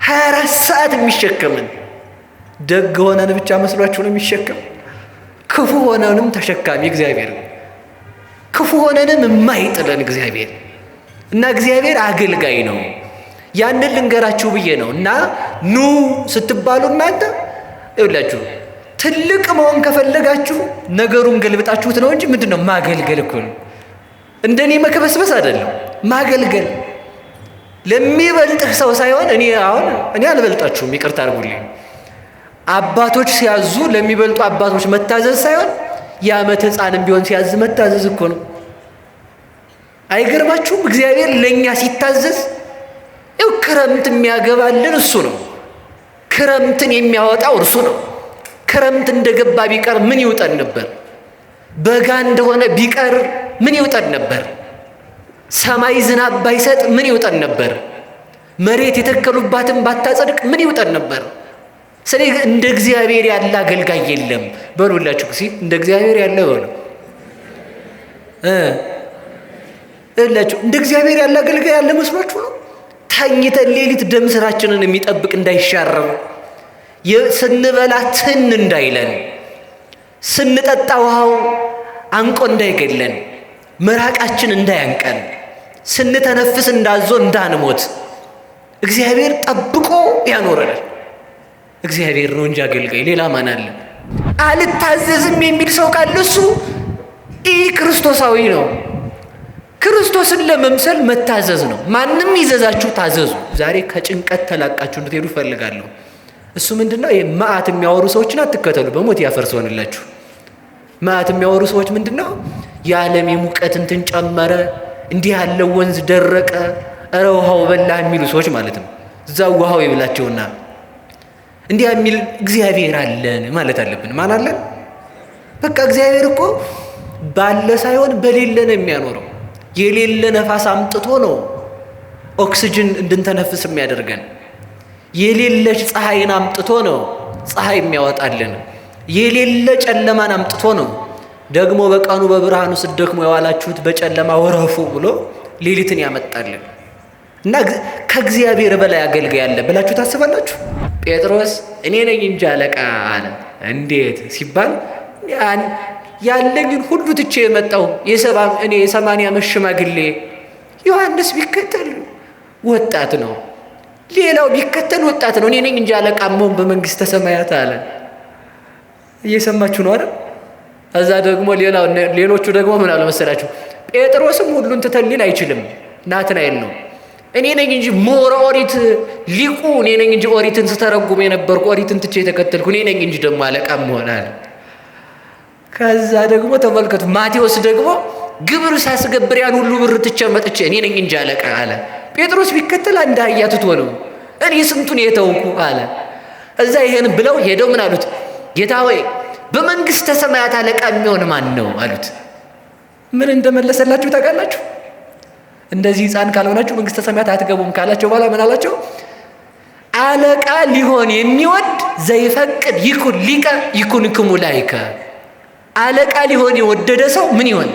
24 ሰዓት የሚሸከምን ደግ ሆነን ብቻ መስሏችሁ ነው የሚሸከም? ክፉ ሆነንም ተሸካሚ እግዚአብሔር፣ ክፉ ሆነንም የማይጥለን እግዚአብሔር እና እግዚአብሔር አገልጋይ ነው። ያንን ልንገራችሁ ብዬ ነው። እና ኑ ስትባሉ እናንተ ይኸውላችሁ ትልቅ መሆን ከፈለጋችሁ ነገሩን ገልብጣችሁት ነው እንጂ ምንድነው ማገልገል እኮ ነው። እንደኔ መከበስበስ አይደለም ማገልገል። ለሚበልጥህ ሰው ሳይሆን እኔ አልበልጣችሁም፣ ይቅርታ አድርጉልኝ። አባቶች ሲያዙ ለሚበልጡ አባቶች መታዘዝ ሳይሆን የዓመት ሕፃንም ቢሆን ሲያዝ መታዘዝ እኮ ነው። አይገርማችሁም? እግዚአብሔር ለእኛ ሲታዘዝ ይኸው ክረምት የሚያገባልን እሱ ነው። ክረምትን የሚያወጣው እርሱ ነው። ክረምት እንደገባ ቢቀር ምን ይውጠን ነበር? በጋ እንደሆነ ቢቀር ምን ይውጠን ነበር? ሰማይ ዝናብ ባይሰጥ ምን ይውጠን ነበር? መሬት የተከሉባትን ባታጸድቅ ምን ይውጠን ነበር? ስለዚህ እንደ እግዚአብሔር ያለ አገልጋይ የለም በሉላችሁ። እንደ እግዚአብሔር ያለ ሆነ እላችሁ እንደ እግዚአብሔር ያለ አገልጋይ ያለ መስሏችሁ ነው? ተኝተን ሌሊት ደም ስራችንን የሚጠብቅ እንዳይሻረም፣ ስንበላ ትን እንዳይለን፣ ስንጠጣ ውሃው አንቆ እንዳይገለን፣ መራቃችን እንዳያንቀን፣ ስንተነፍስ እንዳዞ እንዳንሞት እግዚአብሔር ጠብቆ ያኖረናል። እግዚአብሔር ነው እንጂ አገልጋይ ሌላ ማን አለ? አልታዘዝም የሚል ሰው ካለ እሱ ክርስቶሳዊ ነው። ክርስቶስን ለመምሰል መታዘዝ ነው። ማንም ይዘዛችሁ ታዘዙ። ዛሬ ከጭንቀት ተላቃችሁ እንድትሄዱ እፈልጋለሁ። እሱ ምንድነው? መዓት የሚያወሩ ሰዎችን አትከተሉ፣ በሞት ያፈርሰውንላችሁ። መዓት የሚያወሩ ሰዎች ምንድነው? የዓለም የሙቀት እንትን ጨመረ፣ እንዲህ ያለው ወንዝ ደረቀ፣ እረ ውሃው በላ የሚሉ ሰዎች ማለት ነው። እዛው ውሃው ይብላቸውና እንዲህ የሚል እግዚአብሔር አለን ማለት አለብን። ማን አለን? በቃ እግዚአብሔር እኮ ባለ ሳይሆን በሌለ ነው የሚያኖረው። የሌለ ነፋስ አምጥቶ ነው ኦክሲጅን እንድንተነፍስ የሚያደርገን። የሌለች ፀሐይን አምጥቶ ነው ፀሐይ የሚያወጣልን። የሌለ ጨለማን አምጥቶ ነው ደግሞ በቀኑ በብርሃኑ ስትደክሙ የዋላችሁት በጨለማ ወረፉ ብሎ ሌሊትን ያመጣልን። እና ከእግዚአብሔር በላይ አገልጋይ አለ ብላችሁ ታስባላችሁ? ጴጥሮስ እኔ ነኝ እንጂ አለቃ አለ። እንዴት ሲባል ያለኝን ሁሉ ትቼ የመጣው እኔ የ80 ዓመት ሽማግሌ። ዮሐንስ ቢከተል ወጣት ነው፣ ሌላው ቢከተል ወጣት ነው። እኔ ነኝ እንጂ አለቃ መሆን በመንግስተ ሰማያት አለ። እየሰማችሁ ነው አይደል? እዛ ደግሞ ሌሎቹ ደግሞ ምን አለ መሰላችሁ? ጴጥሮስም ሁሉን ትተን ሊል አይችልም። ናትናኤል ነው እኔ ነኝ እንጂ ሞረ ኦሪት ሊቁ እኔ ነኝ እንጂ ኦሪትን ስተረጉም የነበርኩ ኦሪትን ትቼ የተከተልኩ እኔ ነኝ እንጂ ደግሞ አለቃ መሆን አለ። ከዛ ደግሞ ተመልከቱ፣ ማቴዎስ ደግሞ ግብር ሳስገብር ያን ሁሉ ብር ትቼ መጥቼ እኔ ነኝ እንጂ አለቃ አለ። ጴጥሮስ ቢከተል አንድ አህያ ትቶ ነው እኔ ስንቱን የተውኩ አለ። እዛ ይሄን ብለው ሄደው ምን አሉት? ጌታ ሆይ በመንግስተ ሰማያት አለቃ የሚሆን ማን ነው አሉት። ምን እንደመለሰላችሁ ታውቃላችሁ? እንደዚህ ሕፃን ካልሆናችሁ መንግስተ ሰማያት አትገቡም ካላቸው በኋላ ምን አላቸው? አለቃ ሊሆን የሚወድ ዘይፈቅድ ይኩን ሊቀ ይኩንክሙ ላይከ። አለቃ ሊሆን የወደደ ሰው ምን ይሆን?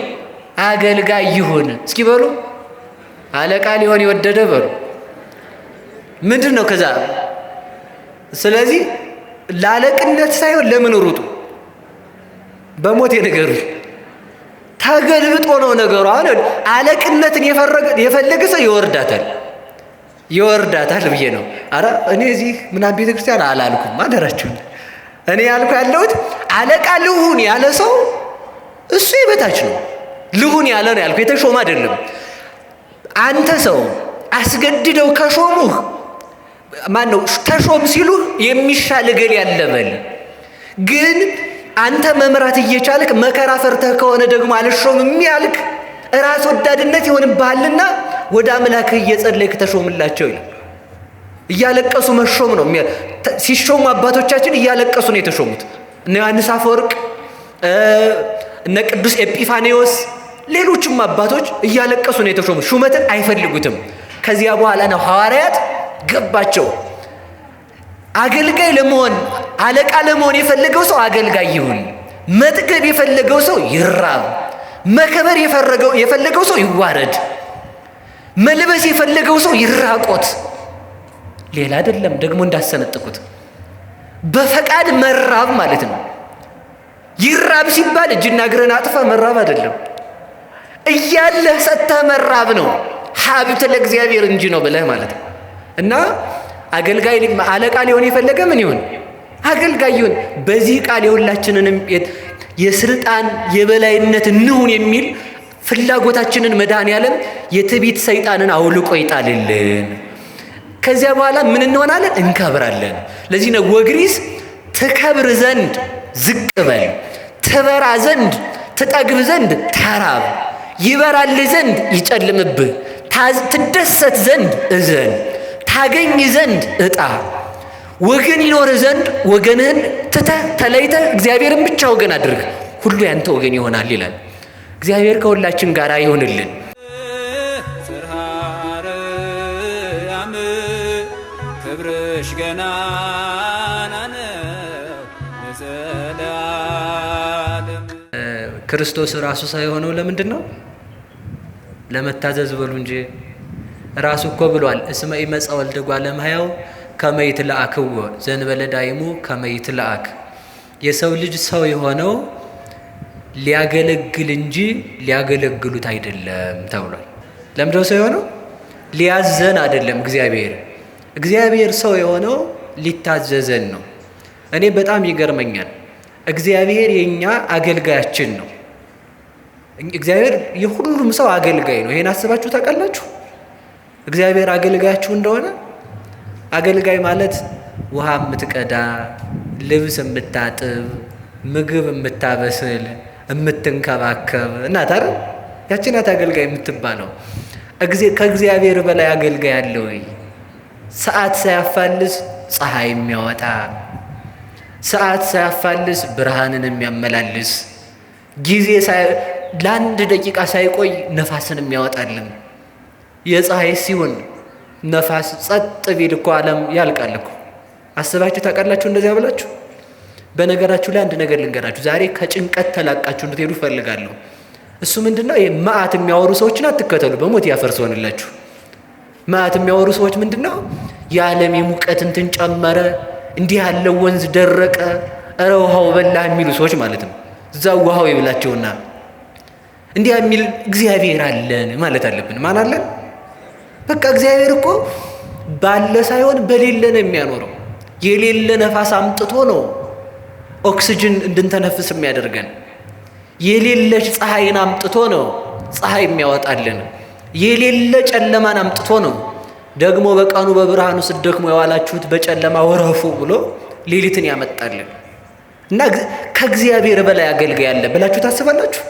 አገልጋይ ይሁን። እስኪ በሉ አለቃ ሊሆን የወደደ በሉ ምንድን ነው? ከዛ ስለዚህ ለአለቅነት ሳይሆን ለምን ሩጡ? በሞት የነገሩ ተገልብጦ ነው ነገሩ። አሁን አለቅነትን የፈለገ ሰው ይወርዳታል ብዬ ነው። አረ እኔ እዚህ ምናምን ቤተክርስቲያን አላልኩም፣ አደራችሁን። እኔ ያልኩ ያለሁት አለቃ ልሁን ያለ ሰው እሱ የበታች ነው። ልሁን ያለ ነው ያልኩ፣ የተሾመ አይደለም። አንተ ሰው አስገድደው ከሾሙህ ማነው ተሾም ሲሉ የሚሻል እገሌ ያለ በል። ግን አንተ መምራት እየቻልክ መከራ ፈርተህ ከሆነ ደግሞ አልሾምም ያልክ ራስ ወዳድነት ይሆንብሃልና ወደ አምላክህ እየጸለይክ ተሾምላቸው ይላል። እያለቀሱ መሾም ነው። ሲሾሙ አባቶቻችን እያለቀሱ ነው የተሾሙት። እነ ዮሐንስ አፈወርቅ፣ እነ ቅዱስ ኤጲፋኔዎስ፣ ሌሎችም አባቶች እያለቀሱ ነው የተሾሙት። ሹመትን አይፈልጉትም። ከዚያ በኋላ ነው ሐዋርያት ገባቸው። አገልጋይ ለመሆን አለቃ ለመሆን የፈለገው ሰው አገልጋይ ይሁን። መጥገብ የፈለገው ሰው ይራብ። መከበር የፈለገው ሰው ይዋረድ። መልበስ የፈለገው ሰው ይራቆት። ሌላ አይደለም። ደግሞ እንዳሰነጥቁት በፈቃድ መራብ ማለት ነው። ይራብ ሲባል እጅና እግርን አጥፋ መራብ አይደለም። እያለህ ሰጥተህ መራብ ነው። ሀብት ለእግዚአብሔር እንጂ ነው ብለህ ማለት ነው። እና አገልጋይ አለቃ ሊሆን የፈለገ ምን ይሁን? አገልጋይ ይሁን። በዚህ ቃል የሁላችንንም የስልጣን የበላይነት እንሁን የሚል ፍላጎታችንን መድኃኔዓለም የትዕቢት ሰይጣንን አውልቆ ይጣልልን። ከዚያ በኋላ ምን እንሆናለን? እንከብራለን። ለዚህ ነው ወግሪስ ትከብር ዘንድ ዝቅ በል፣ ትበራ ዘንድ ትጠግብ ዘንድ ተራብ፣ ይበራልህ ዘንድ ይጨልምብህ፣ ትደሰት ዘንድ እዘን፣ ታገኝ ዘንድ እጣ፣ ወገን ይኖርህ ዘንድ ወገንህን ትተህ ተለይተህ እግዚአብሔርን ብቻ ወገን አድርግ፣ ሁሉ ያንተ ወገን ይሆናል ይላል። እግዚአብሔር ከሁላችን ጋር ይሆንልን። ክብርሽ ገናና ነው ለዘላለም። ክርስቶስ ራሱ ሳይሆነው ለምንድን ነው? ለመታዘዝ በሉ እንጂ ራሱ እኮ ብሏል። እስመ ኢመጽአ ወልደ እጓለ እመሕያው ከመ ይትለአክዎ ዘእንበለ ዳይሙ ከመ ይትለአክ። የሰው ልጅ ሰው የሆነው ሊያገለግል እንጂ ሊያገለግሉት አይደለም ተብሏል። ለምንድነው ሰው የሆነው? ሊያዘን አይደለም። እግዚአብሔር ሰው የሆነው ሊታዘዘን ነው። እኔ በጣም ይገርመኛል። እግዚአብሔር የኛ አገልጋያችን ነው። እግዚአብሔር የሁሉም ሰው አገልጋይ ነው። ይሄን አስባችሁ ታውቃላችሁ? እግዚአብሔር አገልጋያችሁ እንደሆነ። አገልጋይ ማለት ውሃ የምትቀዳ፣ ልብስ የምታጥብ፣ ምግብ የምታበስል፣ የምትንከባከብ እናት አይደል? ያቺ ናት አገልጋይ የምትባለው። ከእግዚአብሔር በላይ አገልጋይ አለ ወይ? ሰዓት ሳያፋልስ ፀሐይ የሚያወጣ፣ ሰዓት ሳያፋልስ ብርሃንን የሚያመላልስ፣ ጊዜ ለአንድ ደቂቃ ሳይቆይ ነፋስን የሚያወጣልን። የፀሐይ ሲሆን ነፋስ ጸጥ ቢል እኮ ዓለም ያልቃል እኮ። አስባችሁ ታውቃላችሁ እንደዚያ ብላችሁ? በነገራችሁ ላይ አንድ ነገር ልንገራችሁ። ዛሬ ከጭንቀት ተላቃችሁ እንድትሄዱ እፈልጋለሁ። እሱ ምንድነው? ይሄ መዓት የሚያወሩ ሰዎችን አትከተሉ፣ በሞት ያፈርሰውንላችሁ። መዓት የሚያወሩ ሰዎች ምንድነው? የዓለም የሙቀት እንትን ጨመረ፣ እንዲህ ያለው ወንዝ ደረቀ፣ እረ ውሃው በላ የሚሉ ሰዎች ማለት ነው። እዛው ውሃው ይብላቸውና እንዲህ የሚል እግዚአብሔር አለን ማለት አለብን። ማን አለን? በቃ እግዚአብሔር እኮ ባለ ሳይሆን በሌለ ነው የሚያኖረው። የሌለ ነፋስ አምጥቶ ነው ኦክሲጅን እንድንተነፍስ የሚያደርገን። የሌለች ፀሐይን አምጥቶ ነው ፀሐይ የሚያወጣልን። የሌለ ጨለማን አምጥቶ ነው ደግሞ በቀኑ በብርሃኑ ስትደክሙ የዋላችሁት በጨለማ ወረፉ ብሎ ሌሊትን ያመጣልን። እና ከእግዚአብሔር በላይ አገልጋይ አለ ብላችሁ ታስባላችሁ?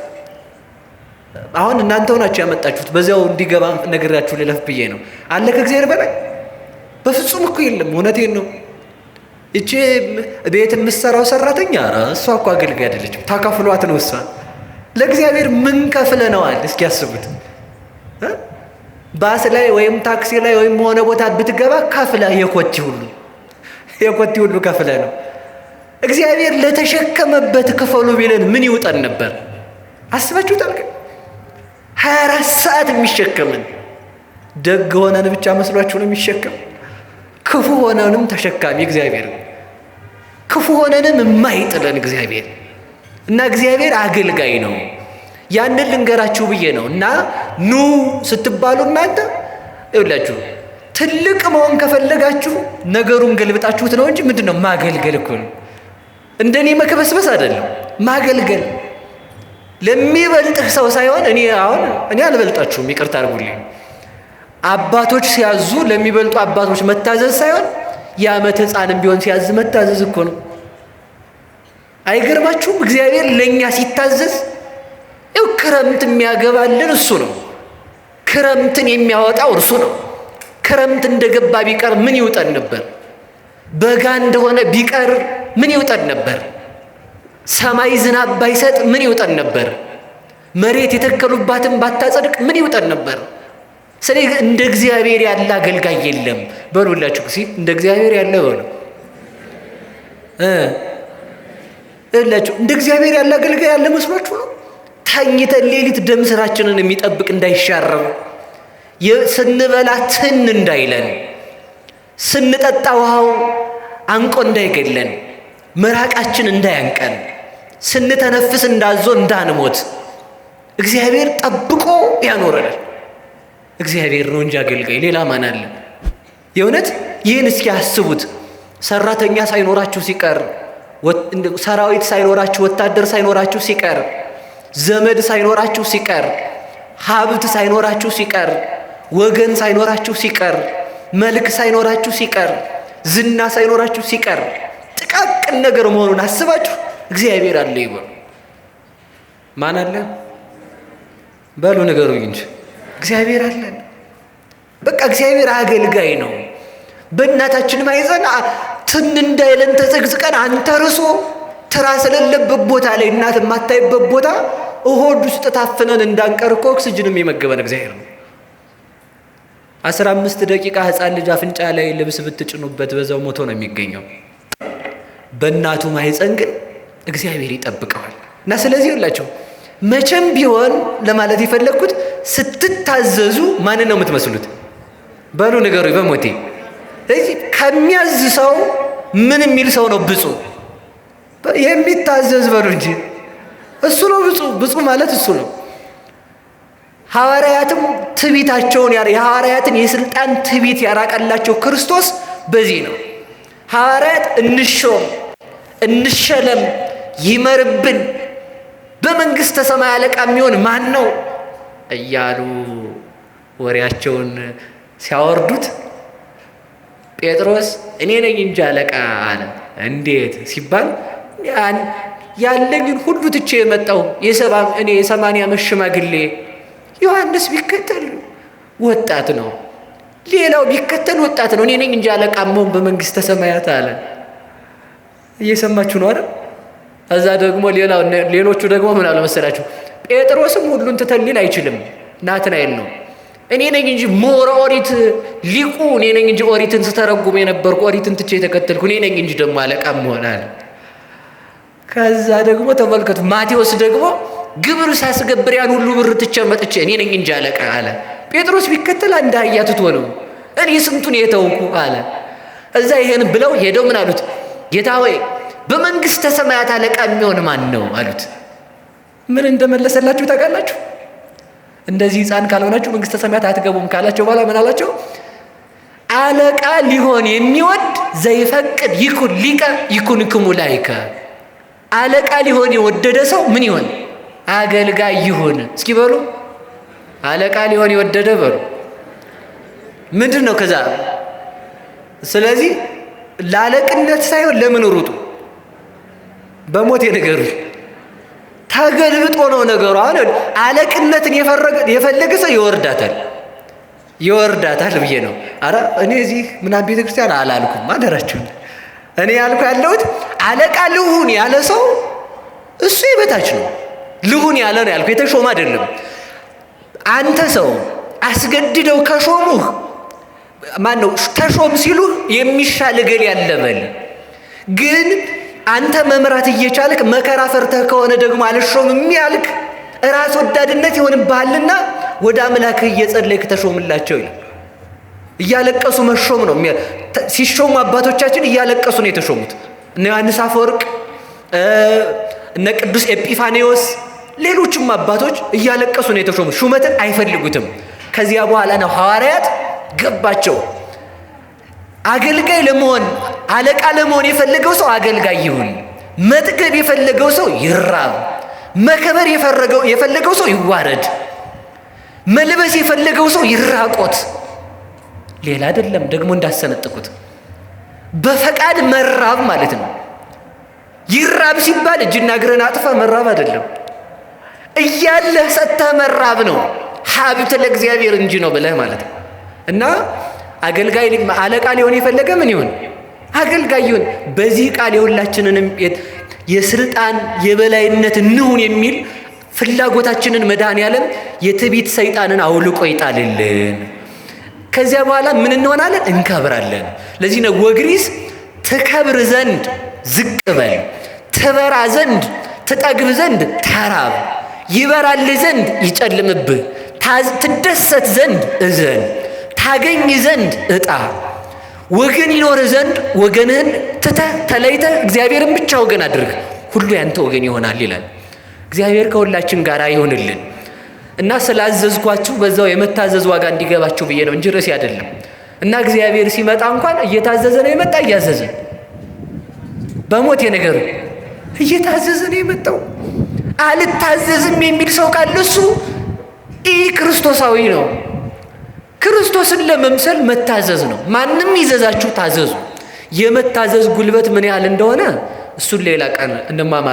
አሁን እናንተው ናችሁ ያመጣችሁት። በዚያው እንዲገባ ነግራችሁ ልለፍ ብዬ ነው። አለ ከእግዚአብሔር በላይ? በፍጹም እኮ የለም። እውነቴን ነው። እቺ ቤት የምትሰራው ሰራተኛ እሷ እኮ አገልጋይ አይደለችም። ታካፍሏት ነው እሷ። ለእግዚአብሔር ምን ከፍለነዋል? እስኪ ያስቡት። ባስ ላይ ወይም ታክሲ ላይ ወይም ሆነ ቦታ ብትገባ ከፍለህ የኮቲ ሁሉ ከፍለህ ነው። እግዚአብሔር ለተሸከመበት ክፈሉ ቢለን ምን ይውጠን ነበር? አስባችሁታል? 24 ሰዓት የሚሸከምን ደግ ሆነን ብቻ መስሏችሁ ነው የሚሸከም? ክፉ ሆነንም ተሸካሚ እግዚአብሔር፣ ክፉ ሆነንም የማይጥለን እግዚአብሔር። እና እግዚአብሔር አገልጋይ ነው። ያንን ልንገራችሁ ብዬ ነው። እና ኑ ስትባሉ እናንተ ይኸውላችሁ ትልቅ መሆን ከፈለጋችሁ ነገሩን ገልብጣችሁት ነው እንጂ ምንድነው? ማገልገል እኮ ነው። እንደኔ መከበስበስ አይደለም ማገልገል። ለሚበልጥህ ሰው ሳይሆን እኔ አልበልጣችሁም፣ ይቅርታ አድርጉልኝ። አባቶች ሲያዙ ለሚበልጡ አባቶች መታዘዝ ሳይሆን የዓመት ሕፃንም ቢሆን ሲያዝ መታዘዝ እኮ ነው። አይገርማችሁም? እግዚአብሔር ለእኛ ሲታዘዝ ክረምት የሚያገባልን እሱ ነው። ክረምትን የሚያወጣው እርሱ ነው። ክረምት እንደገባ ቢቀር ምን ይውጠን ነበር? በጋ እንደሆነ ቢቀር ምን ይውጠን ነበር? ሰማይ ዝናብ ባይሰጥ ምን ይውጠን ነበር? መሬት የተከሉባትን ባታጸድቅ ምን ይውጠን ነበር? ስለዚህ እንደ እግዚአብሔር ያለ አገልጋይ የለም በሉላችሁ። እንደ እግዚአብሔር ያለ ሆነ እላችሁ። እንደ እግዚአብሔር ያለ አገልጋይ ያለ መስሏችሁ ነው? ተኝተን ሌሊት ደም ስራችንን የሚጠብቅ እንዳይሻረር፣ ስንበላ ትን እንዳይለን፣ ስንጠጣ ውሃው አንቆ እንዳይገለን፣ መራቃችን እንዳያንቀን፣ ስንተነፍስ እንዳዞ እንዳንሞት እግዚአብሔር ጠብቆ ያኖረናል። እግዚአብሔር ነው እንጂ አገልጋይ ሌላ ማን አለ? የእውነት ይህን እስኪ አስቡት። ሰራተኛ ሳይኖራችሁ ሲቀር፣ ሰራዊት ሳይኖራችሁ፣ ወታደር ሳይኖራችሁ ሲቀር፣ ዘመድ ሳይኖራችሁ ሲቀር፣ ሀብት ሳይኖራችሁ ሲቀር፣ ወገን ሳይኖራችሁ ሲቀር፣ መልክ ሳይኖራችሁ ሲቀር፣ ዝና ሳይኖራችሁ ሲቀር፣ ጥቃቅን ነገር መሆኑን አስባችሁ እግዚአብሔር አለ ይበሉ። ማን አለ በሉ ንገሩኝ እንጂ እግዚአብሔር አለን። በቃ እግዚአብሔር አገልጋይ ነው። በእናታችን ማይዘን ትን እንዳይለን ተዘግዝቀን አንተርሶ ትራስ የሌለበት ቦታ ላይ እናት የማታይበት ቦታ እሆድ ውስጥ ታፍነን እንዳንቀር እኮ ኦክስጅንም የመገበን እግዚአብሔር ነው። 15 ደቂቃ ሕፃን ልጅ አፍንጫ ላይ ልብስ ብትጭኑበት በዛው ሞቶ ነው የሚገኘው። በእናቱ ማይፀን ግን እግዚአብሔር ይጠብቀዋል። እና ስለዚህ ሁላችሁ መቼም ቢሆን ለማለት የፈለግኩት ስትታዘዙ ማንን ነው የምትመስሉት? በሉ ንገሩኝ በሞቴ። ስለዚህ ከሚያዝ ሰው ምን የሚል ሰው ነው ብፁዕ? የሚታዘዝ በሉ እንጂ እሱ ነው ብፁዕ። ብፁዕ ማለት እሱ ነው። ሐዋርያትም ትዕቢታቸውን የሐዋርያትን የስልጣን ትዕቢት ያራቀላቸው ክርስቶስ በዚህ ነው። ሐዋርያት እንሾም፣ እንሸለም፣ ይመርብን፣ በመንግሥተ ሰማይ አለቃ የሚሆን ማን ነው እያሉ ወሬያቸውን ሲያወርዱት ጴጥሮስ እኔ ነኝ እንጂ አለቃ አለ። እንዴት ሲባል ያለኝን ሁሉ ትቼ የመጣው እኔ የ80 ዓመት ሽማግሌ፣ ዮሐንስ ቢከተል ወጣት ነው፣ ሌላው ቢከተል ወጣት ነው፣ እኔ ነኝ እንጂ አለቃ መሆን በመንግሥተ ሰማያት አለ። እየሰማችሁ ነው አይደል? እዛ ደግሞ ሌሎቹ ደግሞ ምን አለ መሰላችሁ? ጴጥሮስም ሁሉን ትተን ሊል አይችልም፣ ናትናኤል ነው። እኔ ነኝ እንጂ ሞረ ኦሪት ሊቁ እኔ ነኝ እንጂ ኦሪትን ስተረጉም የነበርኩ ኦሪትን ትቼ የተከተልኩ እኔ ነኝ እንጂ ደግሞ አለቃ መሆን አለ። ከዛ ደግሞ ተመልከቱ፣ ማቴዎስ ደግሞ ግብር ሳስገብር ያን ሁሉ ብር ትቼ መጥቼ እኔ ነኝ እንጂ አለቃ አለ። ጴጥሮስ ቢከተል አንድ አህያ ትቶ ነው፣ እኔ ስንቱን የተውኩ አለ። እዛ ይሄን ብለው ሄደው ምን አሉት? ጌታ ሆይ በመንግሥተ ሰማያት አለቃ የሚሆን ማን ነው አሉት። ምን እንደመለሰላችሁ ታውቃላችሁ? እንደዚህ ሕፃን ካልሆናችሁ መንግሥተ ሰማያት አትገቡም ካላቸው በኋላ ምን አላቸው? አለቃ ሊሆን የሚወድ ዘይፈቅድ ይኩን ሊቀ ይኩንክሙ ላይከ። አለቃ ሊሆን የወደደ ሰው ምን ይሆን? አገልጋይ ይሁን። እስኪ በሉ አለቃ ሊሆን የወደደ በሉ ምንድን ነው? ከዛ ስለዚህ ለአለቅነት ሳይሆን ለምን ሩጡ? በሞት የነገሩ ተገልብጦ ነው ነገሩ። አሁን አለቅነትን የፈለገ ሰው ይወርዳታል ብዬ ነው። አረ እኔ እዚህ ምናምን ቤተክርስቲያን አላልኩም፣ አደራችሁን። እኔ ያልኩ ያለሁት አለቃ ልሁን ያለ ሰው እሱ የበታች ነው። ልሁን ያለ ነው ያልኩ፣ የተሾመ አይደለም። አንተ ሰው አስገድደው ከሾሙህ ማነው ተሾም ሲሉ የሚሻል እገሌ ያለበል። ግን አንተ መምራት እየቻልክ መከራ ፈርተህ ከሆነ ደግሞ አልሾምም ያልክ ራስ ወዳድነት ይሆንብሃልና ወደ አምላክህ እየጸለይክ ተሾምላቸው ይላል። እያለቀሱ መሾም ነው። ሲሾሙ አባቶቻችን እያለቀሱ ነው የተሾሙት። እነ ዮሐንስ አፈወርቅ፣ እነ ቅዱስ ኤጲፋኔዎስ፣ ሌሎችም አባቶች እያለቀሱ ነው የተሾሙት። ሹመትን አይፈልጉትም። ከዚያ በኋላ ነው ሐዋርያት ገባቸው። አገልጋይ ለመሆን አለቃ ለመሆን የፈለገው ሰው አገልጋይ ይሁን። መጥገብ የፈለገው ሰው ይራብ። መከበር የፈለገው ሰው ይዋረድ። መልበስ የፈለገው ሰው ይራቆት። ሌላ አይደለም። ደግሞ እንዳሰነጥቁት በፈቃድ መራብ ማለት ነው። ይራብ ሲባል እጅና እግርን አጥፋ መራብ አይደለም። እያለህ ሰጥተህ መራብ ነው። ሀብት ለእግዚአብሔር እንጂ ነው ብለህ ማለት ነው። እና አገልጋይ አለቃ ሊሆን የፈለገ ምን ይሁን? አገልጋይ ይሁን። በዚህ ቃል የሁላችንንም የስልጣን የበላይነት እንሁን የሚል ፍላጎታችንን መድኃኔዓለም የትዕቢት ሰይጣንን አውልቆ ይጣልልን። ከዚያ በኋላ ምን እንሆናለን? እንከብራለን። ለዚህ ነው ወግሪስ ትከብር ዘንድ ዝቅ በል፣ ትበራ ዘንድ ትጠግብ ዘንድ ተራብ፣ ይበራልህ ዘንድ ይጨልምብህ፣ ትደሰት ዘንድ እዘን፣ ታገኝ ዘንድ እጣ፣ ወገን ይኖር ዘንድ ወገንህን ትተህ ተለይተህ እግዚአብሔርን ብቻ ወገን አድርግ፣ ሁሉ ያንተ ወገን ይሆናል ይላል። እግዚአብሔር ከሁላችን ጋር ይሆንልን እና ስላዘዝኳችሁ በዛው የመታዘዝ ዋጋ እንዲገባችሁ ብዬ ነው እንጂ ርዕሴ አይደለም። እና እግዚአብሔር ሲመጣ እንኳን እየታዘዘ ነው የመጣ፣ እያዘዘ በሞት የነገሩ እየታዘዘ ነው የመጣው። አልታዘዝም የሚል ሰው ካለ እሱ ክርስቶሳዊ ነው። ክርስቶስን ለመምሰል መታዘዝ ነው። ማንም ይዘዛችሁ ታዘዙ። የመታዘዝ ጉልበት ምን ያህል እንደሆነ እሱን ሌላ ቀን እንማማር።